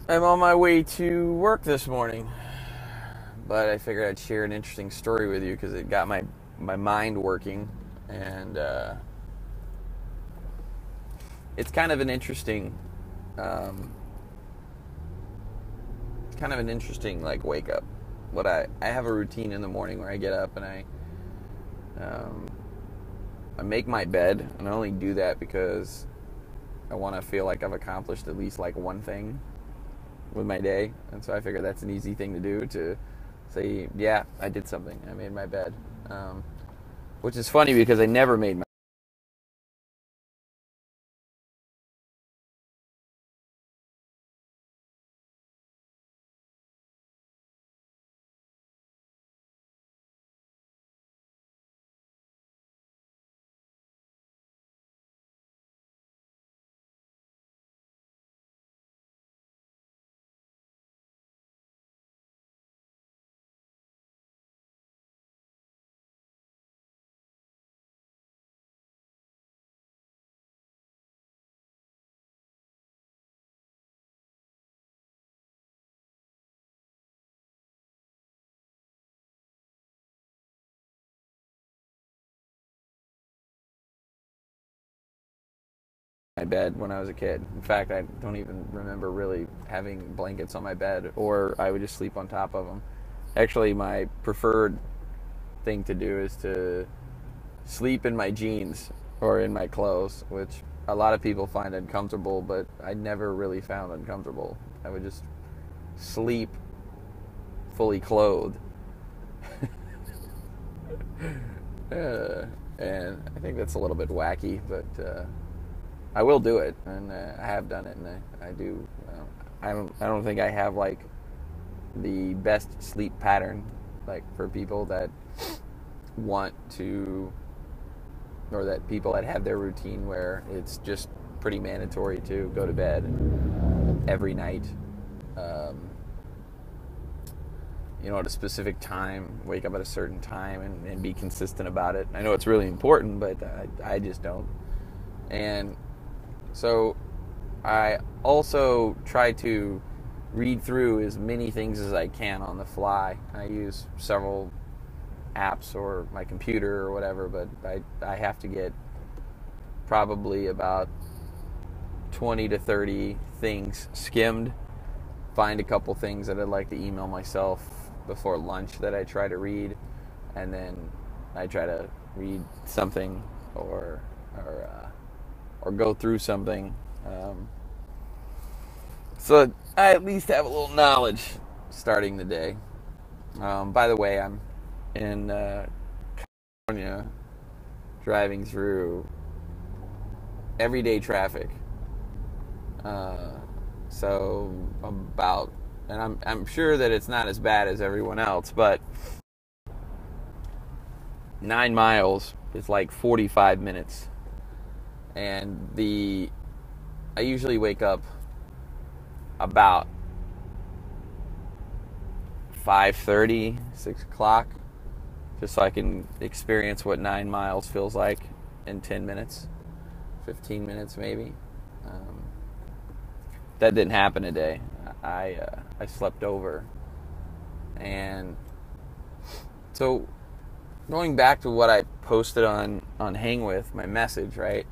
I'm on my way to work this morning, but I figured I'd share an interesting story with you because it got my mind working, and it's um, kind of an interesting like wake up. What I have a routine in the morning where I get up and um, I make my bed, and I only do that because I want to feel like I've accomplished at least like one thing with my day, and so I figure that's an easy thing to do, to say, yeah, I did something. I made my bed, which is funny because I never made my bed when I was a kid. In fact, I don't even remember really having blankets on my bed, or I would just sleep on top of them. Actually, my preferred thing to do is to sleep in my jeans or in my clothes, which a lot of people find uncomfortable, but I never really found uncomfortable. I would just sleep fully clothed. uh, and I think that's a little bit wacky, but I will do it, and I have done it, and I do. I don't think I have like the best sleep pattern, like for people that want to, or that people that have their routine where it's just pretty mandatory to go to bed every night. Um, at a specific time, wake up at a certain time, and be consistent about it. I know it's really important, but I just don't. And so I also try to read through as many things as I can on the fly. I use several apps or my computer or whatever, but I have to get probably about 20 to 30 things skimmed, find a couple things that I'd like to email myself before lunch that I try to read, and then I try to read something or go through something, so I at least have a little knowledge starting the day. By the way, I'm in California, driving through everyday traffic. So about, and I'm sure that it's not as bad as everyone else, but 9 miles is like 45 minutes, and I usually wake up about 5:30, 6 o'clock, just so I can experience what 9 miles feels like in 10 minutes, 15 minutes maybe. Um, that didn't happen today. I slept over, and so going back to what I posted on Hang With, my message, right?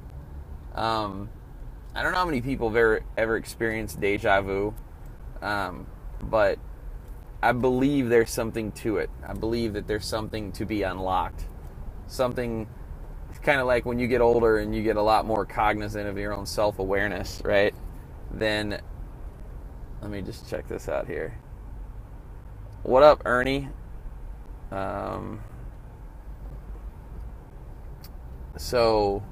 I don't know how many people have ever experienced deja vu, but I believe there's something to it. I believe that there's something to be unlocked. Something, it's kind of like when you get older and you get a lot more cognizant of your own self-awareness, right? Then, let me just check this out here. What up, Ernie? Um, so,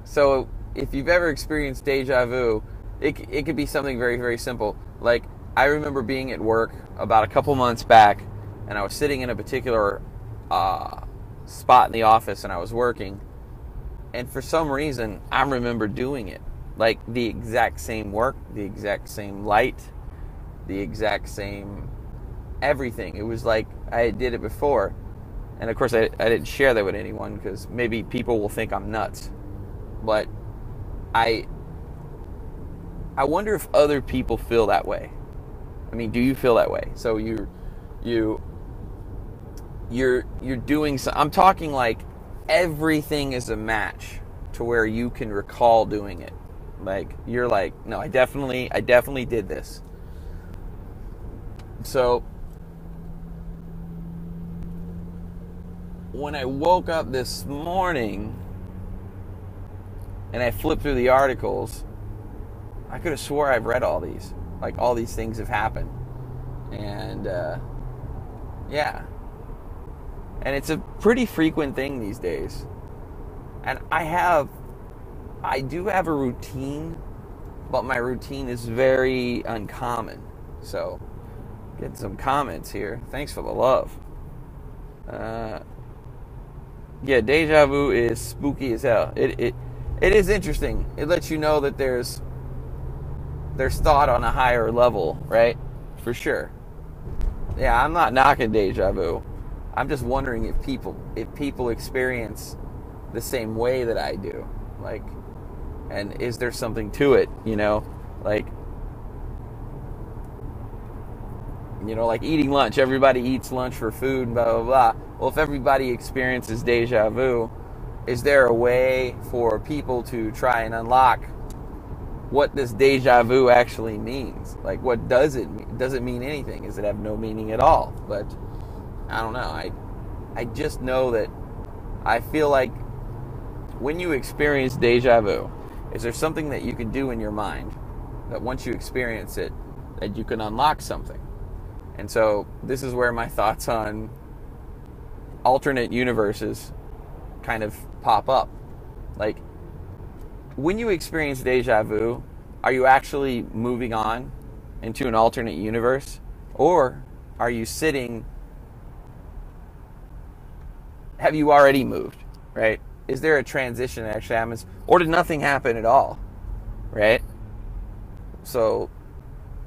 so if you've ever experienced deja vu, it could be something very, very simple. Like, I remember being at work about a couple months back, and I was sitting in a particular spot in the office, and I was working, and for some reason, I remember doing it. Like, the exact same work, the exact same light, the exact same everything. It was like I did it before. And of course, I didn't share that with anyone because maybe people will think I'm nuts. But I I wonder if other people feel that way. I mean, do you feel that way? So you're doing some, I'm talking like everything is a match to where you can recall doing it. Like you're like, no, I definitely did this. So when I woke up this morning and I flipped through the articles, I could have swore I've read all these. Like all these things have happened. And yeah. And it's a pretty frequent thing these days. And I do have a routine, but my routine is very uncommon. So, get some comments here. Thanks for the love. Yeah, deja vu is spooky as hell. It is interesting. It lets you know that there's thought on a higher level, right? For sure. Yeah, I'm not knocking deja vu. I'm just wondering if people experience the same way that I do. Like, and is there something to it, Like, like eating lunch. Everybody eats lunch for food and blah, blah, blah. Well, if everybody experiences deja vu, is there a way for people to try and unlock what this deja vu actually means? Like, what does it mean? Does it mean anything? Does it have no meaning at all? But I don't know. I just know that I feel like when you experience deja vu, is there something that you can do in your mind that once you experience it, that you can unlock something? And so this is where my thoughts on alternate universes kind of pop up. Like, when you experience deja vu, are you actually moving on into an alternate universe? Or are you sitting... Have you already moved, right? Is there a transition that actually happens? Or did nothing happen at all, right? So,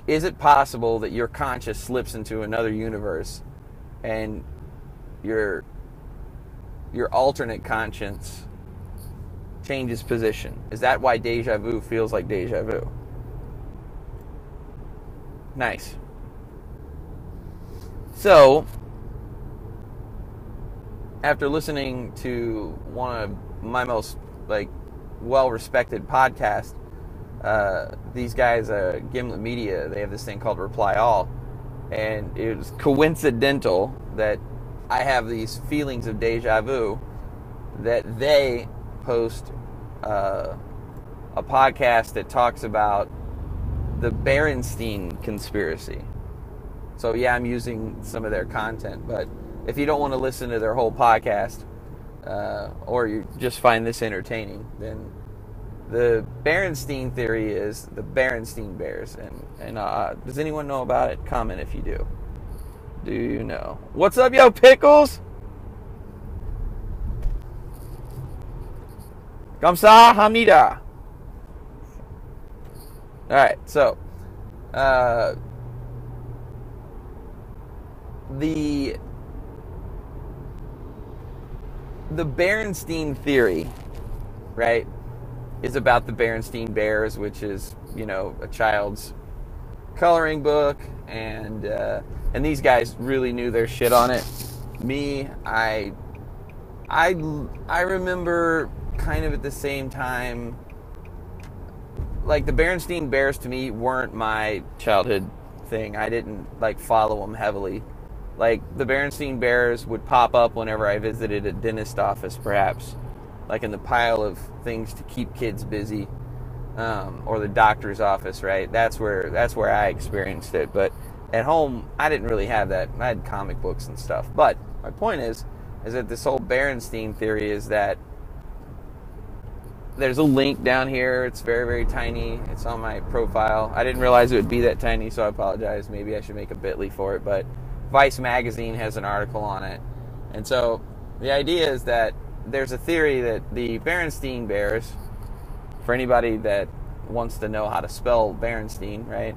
is it possible that your conscious slips into another universe and your alternate conscience changes position? Is that why deja vu feels like deja vu? Nice. So, after listening to one of my most well-respected podcasts, these guys, Gimlet Media, they have this thing called Reply All, and it was coincidental that I have these feelings of deja vu, that they post a podcast that talks about the Berenstein conspiracy. So yeah, I'm using some of their content, but if you don't want to listen to their whole podcast, or you just find this entertaining, then the Berenstein theory is the Berenstein Bears. And does anyone know about it? Comment if you do. Do you know? What's up, yo, Pickles? Kamsa Hamnida. Alright, so the Berenstein theory, right, is about the Berenstein Bears, which is, a child's coloring book, and these guys really knew their shit on it. Me, I remember kind of at the same time, like, the Berenstein Bears to me weren't my childhood thing. I didn't follow them heavily. Like, the Berenstein Bears would pop up whenever I visited a dentist office, perhaps, like in the pile of things to keep kids busy, or the doctor's office, right? That's where I experienced it. But at home, I didn't really have that. I had comic books and stuff. But my point is that this whole Berenstein theory is that there's a link down here. It's very, very tiny. It's on my profile. I didn't realize it would be that tiny, so I apologize. Maybe I should make a bit.ly for it, but Vice magazine has an article on it. And so the idea is that there's a theory that the Berenstein Bears, for anybody that wants to know how to spell Berenstein, right?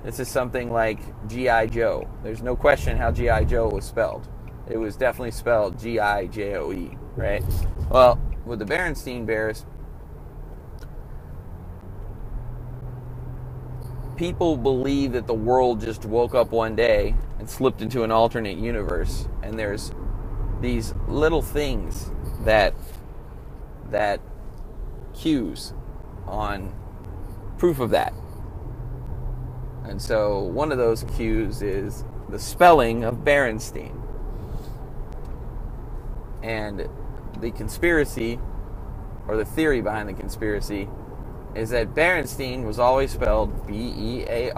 This is something like G.I. Joe. There's no question how G.I. Joe was spelled. It was definitely spelled G-I-J-O-E, right? Well, with the Berenstein Bears, people believe that the world just woke up one day and slipped into an alternate universe, and there's these little things that cues on proof of that. And so one of those cues is the spelling of Berenstein. And the conspiracy, or the theory behind the conspiracy, is that Berenstein was always spelled Berenstein.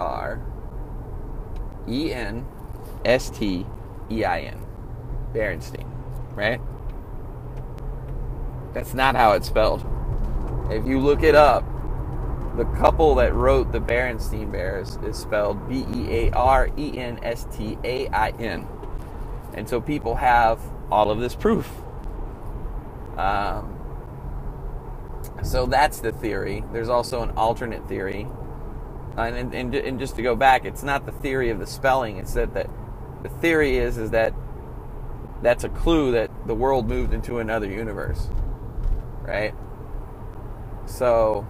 Berenstein, right? That's not how it's spelled. If you look it up, the couple that wrote the Berenstein Bears is spelled Berenstein. And so people have all of this proof. So that's the theory. There's also an alternate theory. And just to go back, it's not the theory of the spelling. It's that the theory is that that's a clue that the world moved into another universe. Right? So,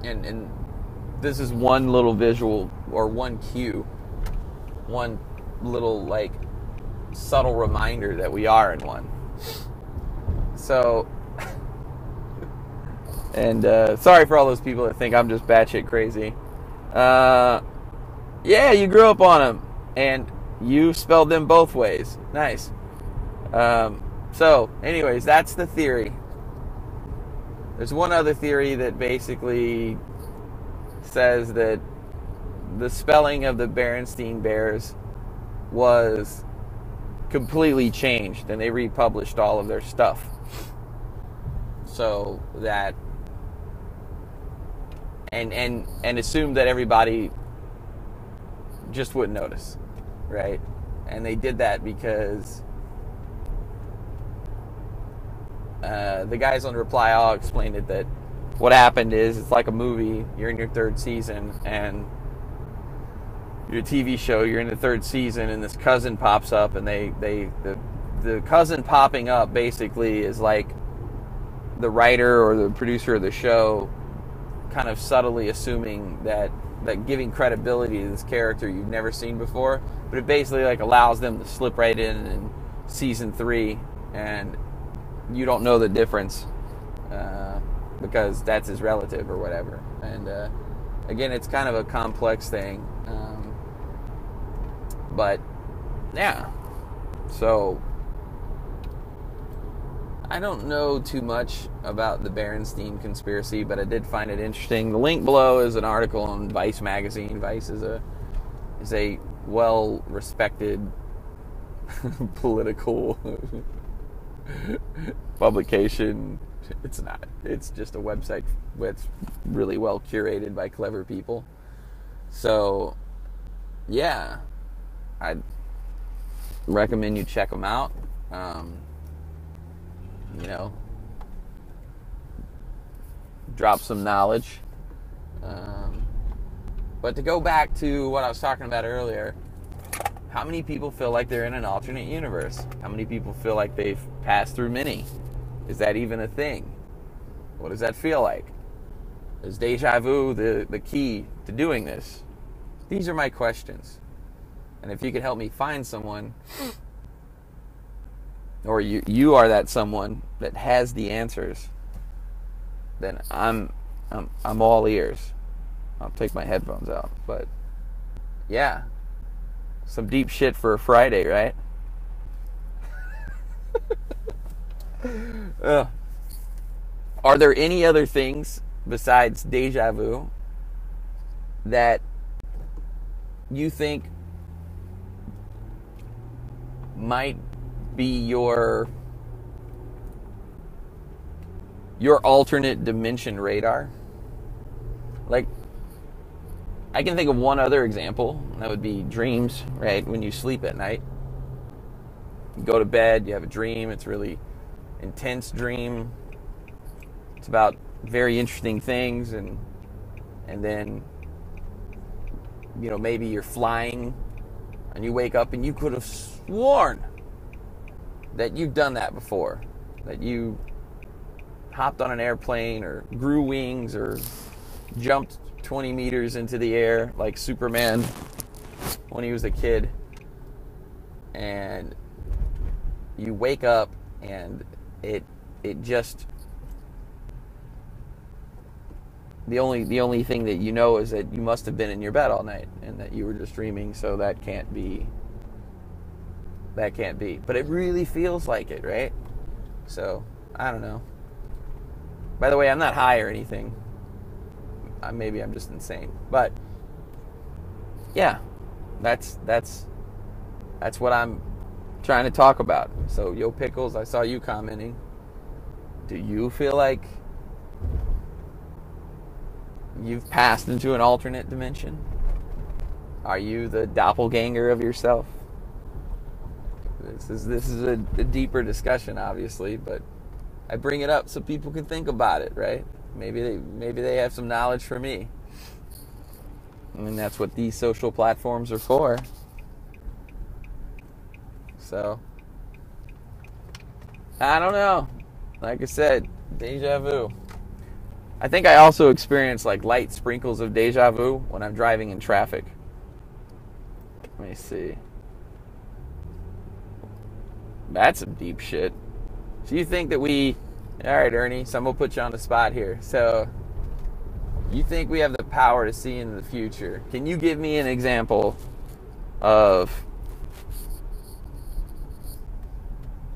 and this is one little visual, or one cue, one little, like, subtle reminder that we are in one. So, and sorry for all those people that think I'm just batshit crazy. Yeah, you grew up on them, and you spelled them both ways. Nice. So, anyways, that's the theory. There's one other theory that basically says that the spelling of the Berenstein Bears was completely changed, and they republished all of their stuff. So that, and assumed that everybody just wouldn't notice, right? And they did that because the guys on Reply All explained it, that what happened is, it's like a movie. You're in your third season, and your TV show, you're in the third season, and this cousin pops up, and the cousin popping up basically is like the writer or the producer of the show kind of subtly assuming that giving credibility to this character you've never seen before, but it basically like allows them to slip right in season 3, and you don't know the difference because that's his relative or whatever. And again, it's kind of a complex thing, but yeah. So I don't know too much about the Berenstein conspiracy, but I did find it interesting. The link below is an article on Vice magazine. Vice is a well-respected political publication. It's not. It's just a website that's really well curated by clever people. So, yeah, I'd recommend you check them out. Drop some knowledge. But to go back to what I was talking about earlier, how many people feel like they're in an alternate universe? How many people feel like they've passed through many? Is that even a thing? What does that feel like? Is déjà vu the key to doing this? These are my questions. And if you could help me find someone, or you are that someone that has the answers, then I'm all ears. I'll take my headphones out. But yeah, some deep shit for a Friday, right? Are there any other things besides déjà vu that you think might be your alternate dimension radar? Like, I can think of one other example. That would be dreams, right? When you sleep at night, you go to bed, you have a dream. It's a really intense dream. It's about very interesting things, and then, maybe you're flying and you wake up and you could have sworn that you've done that before, that you hopped on an airplane or grew wings or jumped 20 meters into the air like Superman when he was a kid, and you wake up and it just, the only thing that you know is that you must have been in your bed all night and that you were just dreaming, so that can't be. But it really feels like it, right? So, I don't know. By the way, I'm not high or anything. Maybe I'm just insane. But yeah, that's what I'm trying to talk about. So, Yo Pickles, I saw you commenting. Do you feel like you've passed into an alternate dimension? Are you the doppelganger of yourself? This is a deeper discussion, obviously, but I bring it up so people can think about it, right? Maybe they have some knowledge for me. I mean, that's what these social platforms are for. So, I don't know. Like I said, deja vu. I think I also experience like light sprinkles of deja vu when I'm driving in traffic. Let me see. That's some deep shit. So you think that alright, Ernie, so I'm going to put you on the spot here. So, you think we have the power to see into the future. Can you give me an example of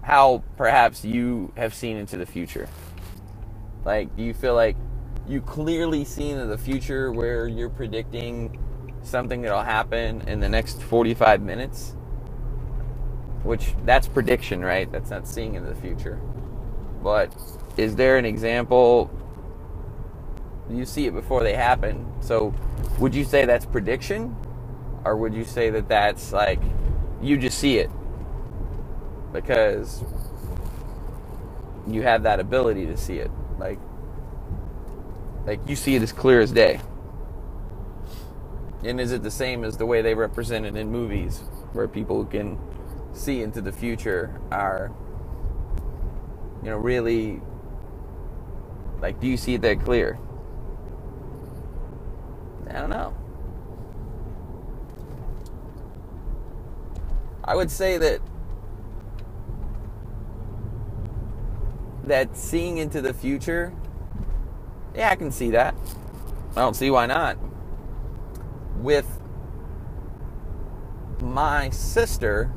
how perhaps you have seen into the future? Like, do you feel like you clearly see into the future where you're predicting something that'll happen in the next 45 minutes? Which, that's prediction, right? That's not seeing into the future. But is there an example? You see it before they happen. So would you say that's prediction? Or would you say that that's like, you just see it because you have that ability to see it? Like you see it as clear as day. And is it the same as the way they represent it in movies, where people can see into the future are, really, like, do you see it that clear? I don't know. I would say that seeing into the future, yeah, I can see that. I don't see why not. With my sister,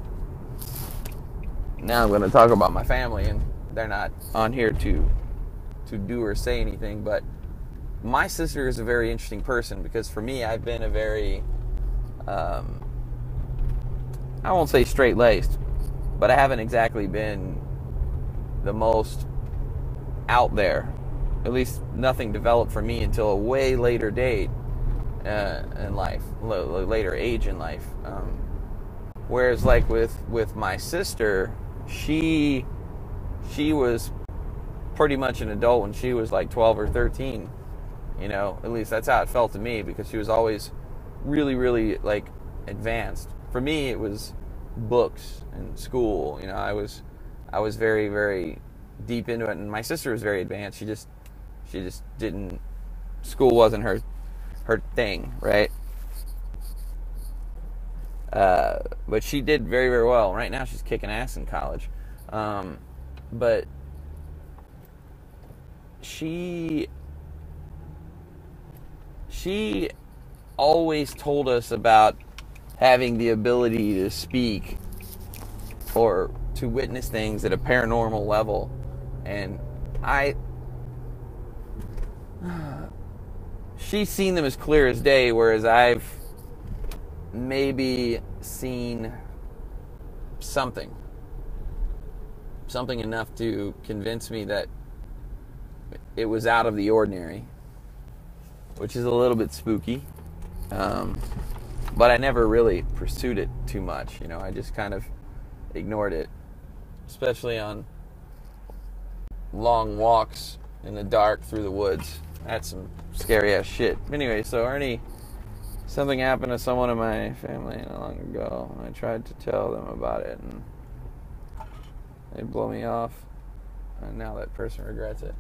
now I'm going to talk about my family, and they're not on here to do or say anything, but my sister is a very interesting person, because for me, I've been a very, I won't say straight-laced, but I haven't exactly been the most out there. At least nothing developed for me until a way later date in life, later age in life. Whereas, like with my sister, she was pretty much an adult when she was like 12 or 13. At least that's how it felt to me, because she was always really, really like advanced. For me, it was books and school. I was very, very deep into it, and my sister was very advanced. She just didn't. School wasn't her thing, right? But she did very, very well. Right now, she's kicking ass in college. But she always told us about having the ability to speak or to witness things at a paranormal level. And she's seen them as clear as day, whereas I've maybe seen something enough to convince me that it was out of the ordinary, which is a little bit spooky. But I never really pursued it too much. I just kind of ignored it, especially on long walks in the dark through the woods. That's some scary ass shit. Anyway, so Ernie, something happened to someone in my family not long ago. I tried to tell them about it, and they blow me off, and now that person regrets it.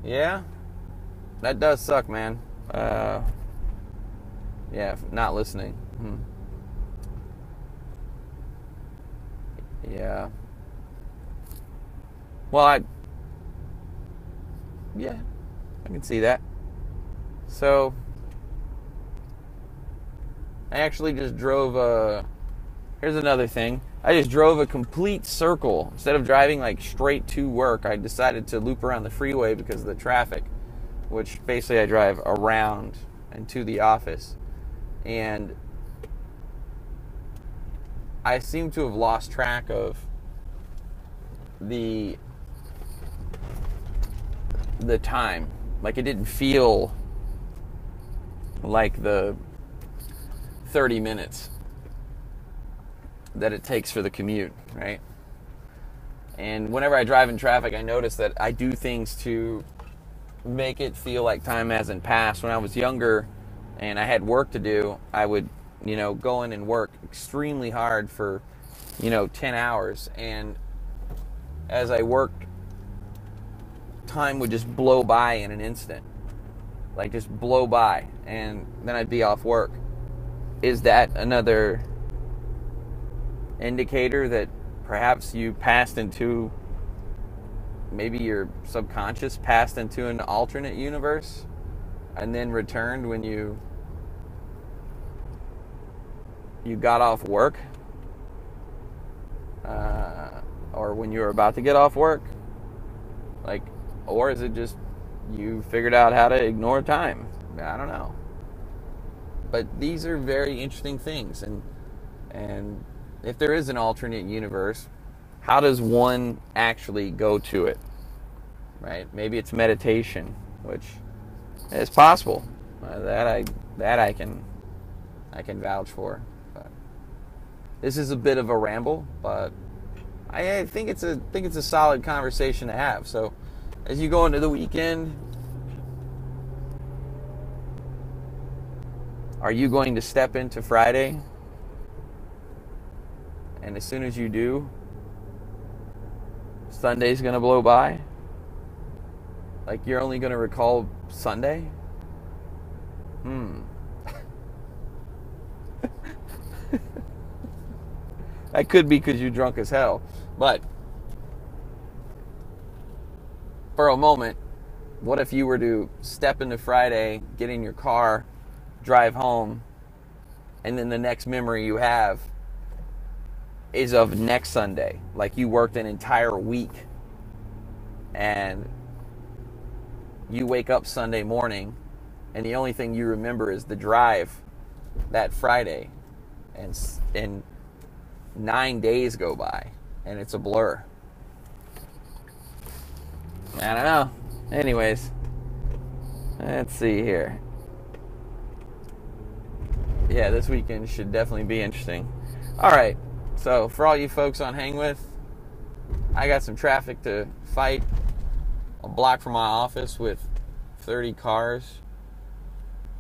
Yeah, that does suck, man. Yeah, not listening. Yeah. Well, yeah, I can see that. So, I actually just drove here's another thing. I just drove a complete circle. Instead of driving like straight to work, I decided to loop around the freeway because of the traffic, which basically I drive around and to the office. And I seem to have lost track of the time. Like, it didn't feel like the 30 minutes that it takes for the commute, right? And whenever I drive in traffic, I notice that I do things to make it feel like time hasn't passed. When I was younger and I had work to do, I would, go in and work extremely hard for, 10 hours. And as I worked, time would just blow by in an instant. Like, just blow by. And then I'd be off work. Is that another indicator that perhaps you passed into, maybe your subconscious passed into an alternate universe and then returned when you got off work, or when you were about to get off work? Like, or is it just you figured out how to ignore time? I don't know. But these are very interesting things, and if there is an alternate universe, how does one actually go to it? Right? Maybe it's meditation, which is possible. That I can vouch for. But this is a bit of a ramble, but I think it's a solid conversation to have. So as you go into the weekend, are you going to step into Friday? And as soon as you do, Sunday's going to blow by? Like, you're only going to recall Sunday? That could be because you're drunk as hell. But for a moment, what if you were to step into Friday, get in your car, drive home, and then the next memory you have is of next Sunday? Like, you worked an entire week and you wake up Sunday morning and the only thing you remember is the drive that Friday, and 9 days go by and it's a blur. I don't know. Anyways, let's see here. Yeah, this weekend should definitely be interesting. Alright, so for all you folks on Hang With, I got some traffic to fight. A block from my office with 30 cars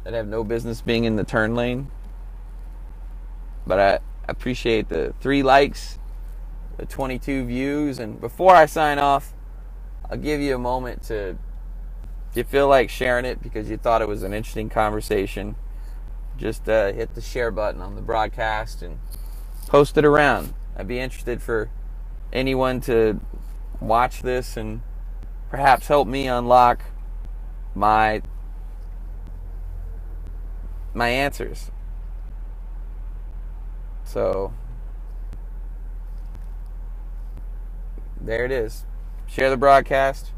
that have no business being in the turn lane. But I appreciate the 3 likes, the 22 views, and before I sign off, I'll give you a moment to, if you feel like sharing it because you thought it was an interesting conversation, just hit the share button on the broadcast and post it around. I'd be interested for anyone to watch this and perhaps help me unlock my answers. So there it is. Share the broadcast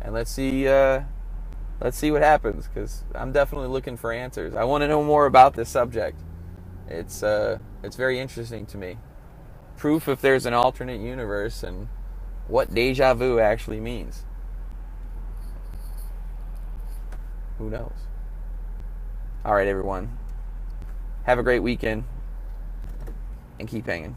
and let's see what happens, because I'm definitely looking for answers. I want to know more about this subject. It's very interesting to me. Proof if there's an alternate universe and what déjà vu actually means. Who knows? All right, everyone. Have a great weekend and keep hanging.